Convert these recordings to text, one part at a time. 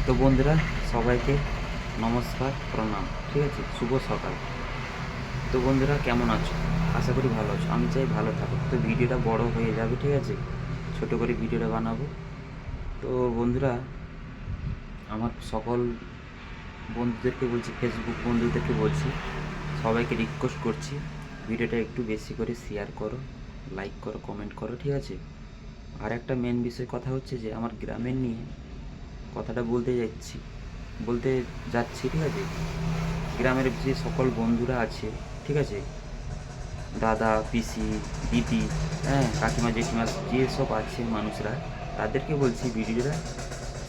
তো বন্ধুরা, সবাইকে নমস্কার, প্রণাম। ঠিক আছে, শুভ সকাল। তো বন্ধুরা, কেমন আছো? আশা করি ভালো আছো। আমি চাই ভালো থাকো। তো ভিডিওটা বড় হয়ে যাবে, ঠিক আছে, ছোট করে ভিডিওটা বানাবো। তো বন্ধুরা, আমার সকল বন্ধুদেরকে বলছি, ফেসবুক বন্ধুদেরকে বলছি, সবাইকে রিকোয়েস্ট করছি, ভিডিওটা একটু বেশি করে শেয়ার করো, লাইক করো, কমেন্ট করো, ঠিক আছে। আর একটা মেন বিষয় কথা হচ্ছে যে আমার গ্রামের নিয়ে কথাটা বলতে যাচ্ছি, ঠিক আছে। গ্রামের যে সকল বন্ধুরা আছে, ঠিক আছে, দাদা, পিসি, দিদি, হ্যাঁ, কাকিমা, জেঠিমা, যেসব আছে মানুষরা, তাদেরকে বলছি ভিডিওটা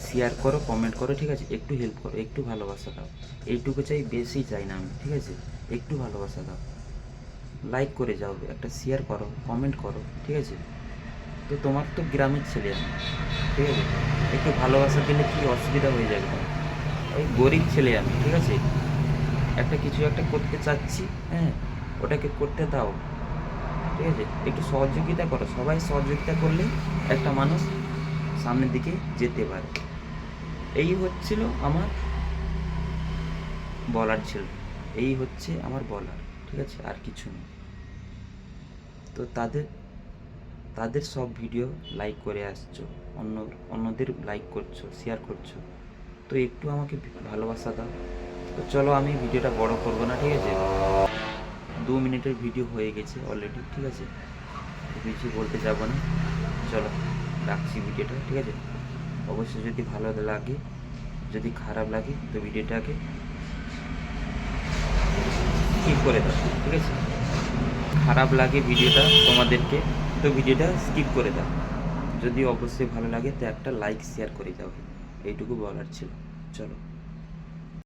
শেয়ার করো, কমেন্ট করো, ঠিক আছে, একটু হেল্প করো, একটু ভালোবাসা দাও। এইটুকু চাই, বেশি চাই না আমি, ঠিক আছে। একটু ভালোবাসা দাও, লাইক করে যাও, একটা শেয়ার করো, কমেন্ট করো, ঠিক আছে। তো তোমার তো গ্রামের ছেলে আমি, ঠিক আছে, একটু ভালোবাসা দিলে কি অসুবিধা হয়ে যাবে তোমার? ওই গরিব ছেলে আমি, ঠিক আছে, কিছু একটা করতে চাচ্ছি, হ্যাঁ, ওটাকে করতে দাও, ঠিক আছে। একটু সহযোগিতা করো, সবাই সহযোগিতা করলেই একটা মানুষ সামনের দিকে যেতে পারে। এই হচ্ছিল আমার বলার ছিল, এই হচ্ছে আমার বলার, ঠিক আছে, আর কিছু নেই। তো তাদের তাদের সব ভিডিও লাইক করে আসছো, অন্যদের লাইক করছো, শেয়ার করছো, তো একটু আমাকে ভালোবাসা দাও। তো চলো, আমি ভিডিওটা বড় করব না, ঠিক আছে। 2 মিনিটের ভিডিও হয়ে গেছে অলরেডি, ঠিক আছে, কিছু বলতে যাব না। চলো, রাখছি ভিডিওটা, ঠিক আছে। অবশ্যই যদি ভালো লাগে, যদি খারাপ লাগে তো ভিডিওটাকে স্কিপ করে দাও, ঠিক আছে। খারাপ লাগে ভিডিওটা তোমাদেরকে, তো ভিডিওটা স্কিপ করে দাও। যদি অবশ্যই ভালো লাগে তো একটা লাইক শেয়ার করে যাও, এইটুকু বলার ছিল। চলো।